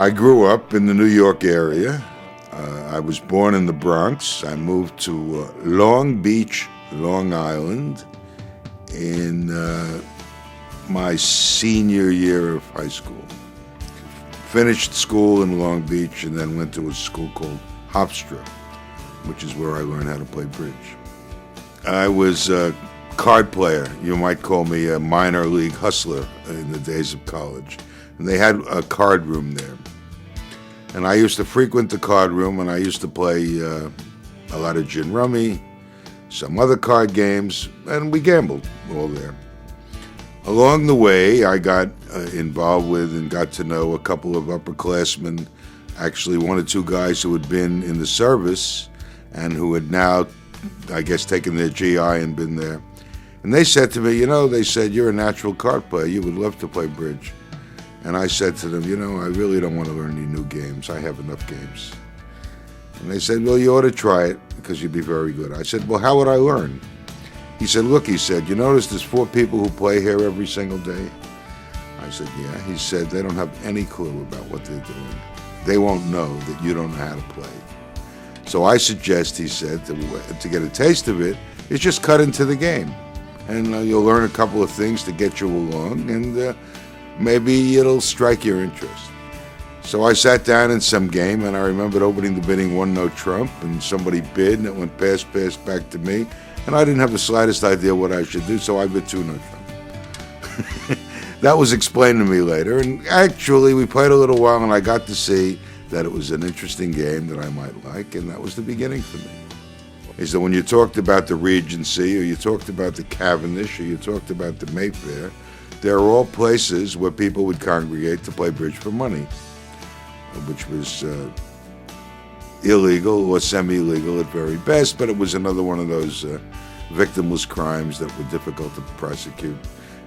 I grew up in the New York area. I was born in the Bronx. I moved to Long Beach, Long Island in my senior year of high school. Finished school in Long Beach and then went to a school called Hofstra, which is where I learned how to play bridge. I was a card player. You might call me a minor league hustler in the days of college. And they had a card room there. And I used to frequent the card room, and I used to play a lot of gin rummy, some other card games, and we gambled all there. Along the way, I got involved with and got to know a couple of upperclassmen, actually one or two guys who had been in the service and who had now, I guess, taken their GI and been there. And they said to me, they said, "You're a natural card player. You would love to play bridge." And I said to them, I really don't want to learn any new games. I have enough games. And they said, "Well, you ought to try it because you'd be very good." I said, "Well, how would I learn?" He said, "Look," he said, "you notice there's 4 people who play here every single day?" I said, "Yeah." He said, "They don't have any clue about what they're doing. They won't know that you don't know how to play. So I suggest," he said, to get a taste of it, is just cut into the game. And you'll learn a couple of things to get you along, and maybe it'll strike your interest." So I sat down in some game, and I remembered opening the bidding 1-note trump, and somebody bid, and it went pass back to me, and I didn't have the slightest idea what I should do, so I bid 2-note trump. That was explained to me later, and actually we played a little while, and I got to see that it was an interesting game that I might like, and that was the beginning for me. Is that when you talked about the Regency, or you talked about the Cavendish, or you talked about the Mayfair, there are all places where people would congregate to play bridge for money, which was illegal or semi-legal at very best, but it was another one of those victimless crimes that were difficult to prosecute,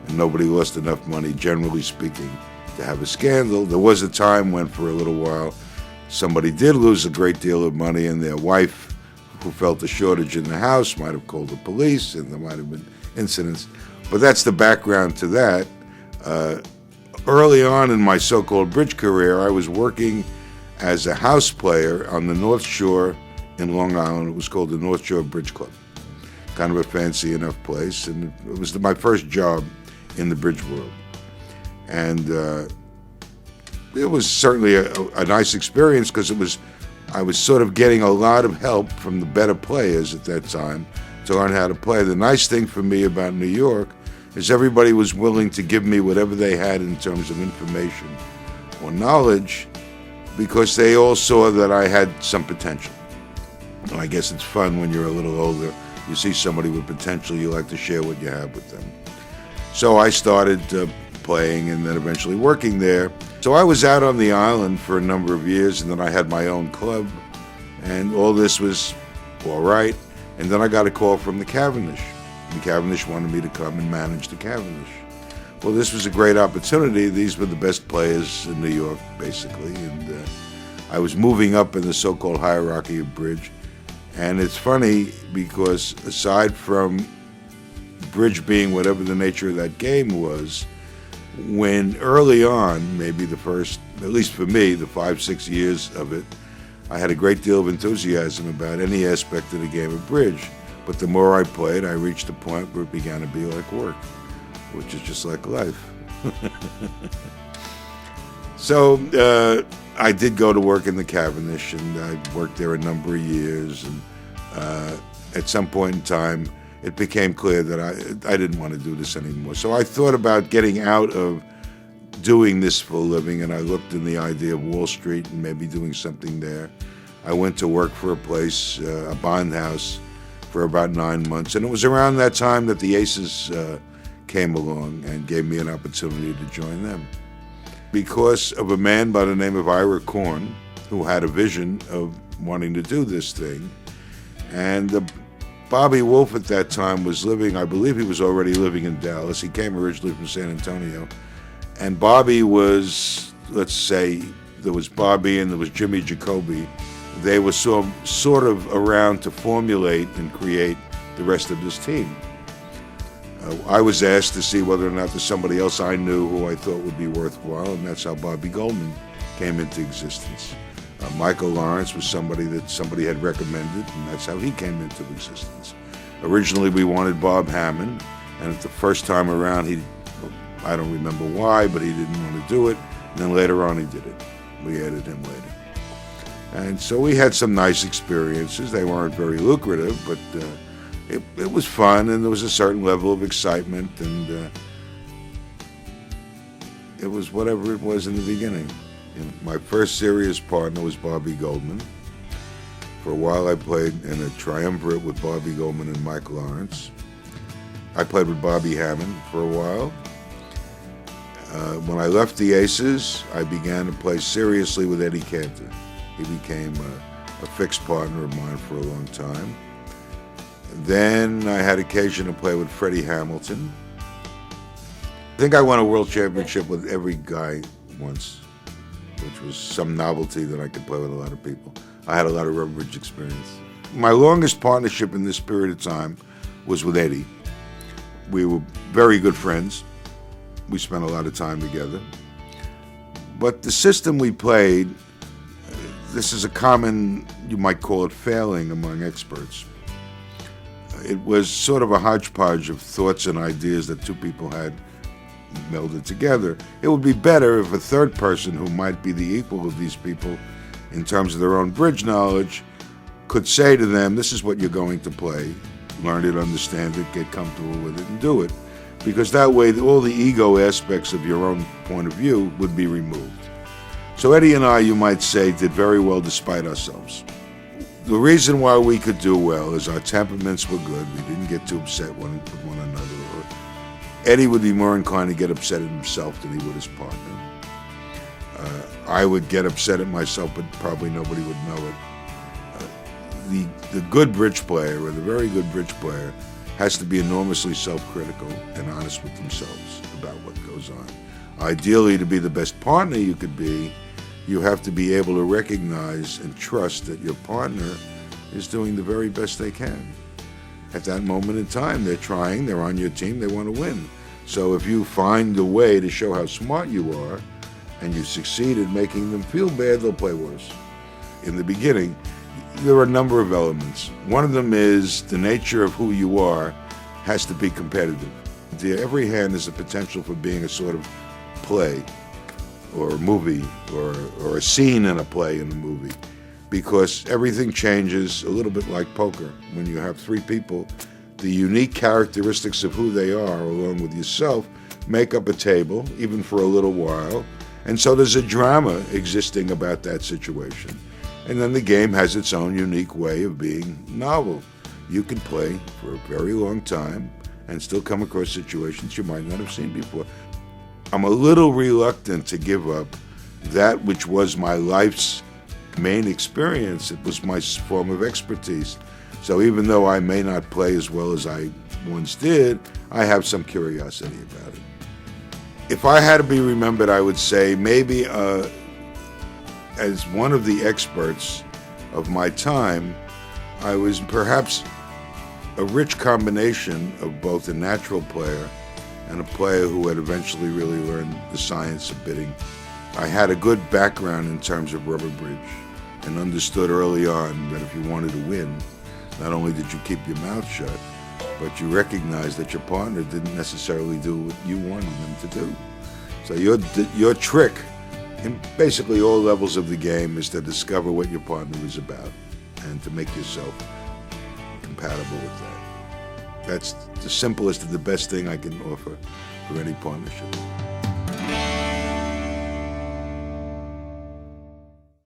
and nobody lost enough money, generally speaking, to have a scandal. There was a time when, for a little while, somebody did lose a great deal of money, and their wife, who felt a shortage in the house, might have called the police, and there might have been incidents. But that's the background to that. Early on in my so-called bridge career, I was working as a house player on the North Shore in Long Island. It was called the North Shore Bridge Club, kind of a fancy enough place. And it was my first job in the bridge world. And it was certainly a nice experience because I was sort of getting a lot of help from the better players at that time to learn how to play. The nice thing for me about New York is everybody was willing to give me whatever they had in terms of information or knowledge because they all saw that I had some potential. And I guess it's fun when you're a little older. You see somebody with potential, you like to share what you have with them. So I started playing and then eventually working there. So I was out on the island for a number of years, and then I had my own club, and all this was all right. And then I got a call from the Cavendish. The Cavendish wanted me to come and manage the Cavendish. Well, this was a great opportunity. These were the best players in New York, basically, and I was moving up in the so-called hierarchy of bridge. And it's funny because aside from bridge being whatever the nature of that game was, when early on, maybe the first, at least for me, the 5-6 years of it, I had a great deal of enthusiasm about any aspect of the game of bridge. But the more I played, I reached a point where it began to be like work, which is just like life. So I did go to work in the Cavendish, and I worked there a number of years. And at some point in time, it became clear that I didn't want to do this anymore. So I thought about getting out of doing this for a living, and I looked in the idea of Wall Street and maybe doing something there. I went to work for a place, a bond house, for about 9 months. And it was around that time that the Aces came along and gave me an opportunity to join them. Because of a man by the name of Ira Korn, who had a vision of wanting to do this thing. And Bobby Wolf at that time was living, I believe he was already living in Dallas. He came originally from San Antonio. And Bobby was, let's say, there was Bobby and there was Jimmy Jacoby. They were sort of around to formulate and create the rest of this team. I was asked to see whether or not there's somebody else I knew who I thought would be worthwhile, and that's how Bobby Goldman came into existence. Michael Lawrence was somebody that somebody had recommended, and that's how he came into existence. Originally, we wanted Bob Hammond, and at the first time around, I don't remember why, but he didn't want to do it. And then later on, he did it. We added him later. And so we had some nice experiences. They weren't very lucrative, but it was fun, and there was a certain level of excitement, and it was whatever it was in the beginning. My first serious partner was Bobby Goldman. For a while, I played in a triumvirate with Bobby Goldman and Mike Lawrence. I played with Bobby Hammond for a while. When I left the Aces, I began to play seriously with Eddie Cantor. He became a fixed partner of mine for a long time. Then I had occasion to play with Freddie Hamilton. I think I won a world championship with every guy once, which was some novelty that I could play with a lot of people. I had a lot of rubber bridge experience. My longest partnership in this period of time was with Eddie. We were very good friends. We spent a lot of time together. But the system we played, this is a common, you might call it failing among experts. It was sort of a hodgepodge of thoughts and ideas that two people had melded together. It would be better if a third person who might be the equal of these people in terms of their own bridge knowledge could say to them, this is what you're going to play, learn it, understand it, get comfortable with it, and do it. Because that way, all the ego aspects of your own point of view would be removed. So Eddie and I, you might say, did very well despite ourselves. The reason why we could do well is our temperaments were good. We didn't get too upset with one another. Eddie would be more inclined to get upset at himself than he would his partner. I would get upset at myself, but probably nobody would know it. The good bridge player, or the very good bridge player, has to be enormously self-critical and honest with themselves about what goes on. Ideally, to be the best partner you could be, you have to be able to recognize and trust that your partner is doing the very best they can. At that moment in time, they're trying, they're on your team, they want to win. So if you find a way to show how smart you are, and you succeed in making them feel bad, they'll play worse. In the beginning, there are a number of elements. One of them is the nature of who you are has to be competitive. Every hand is a potential for being a sort of play or a movie or a scene in a play in a movie, because everything changes a little bit like poker. When you have three people, the unique characteristics of who they are, along with yourself, make up a table, even for a little while. And so there's a drama existing about that situation. And then the game has its own unique way of being novel. You can play for a very long time and still come across situations you might not have seen before. I'm a little reluctant to give up that which was my life's main experience. It was my form of expertise. So even though I may not play as well as I once did, I have some curiosity about it. If I had to be remembered, I would say maybe as one of the experts of my time, I was perhaps a rich combination of both a natural player and a player who had eventually really learned the science of bidding. I had a good background in terms of rubber bridge and understood early on that if you wanted to win, not only did you keep your mouth shut, but you recognized that your partner didn't necessarily do what you wanted them to do. So your trick in basically all levels of the game is to discover what your partner is about and to make yourself compatible with that. That's the simplest and the best thing I can offer for any partnership.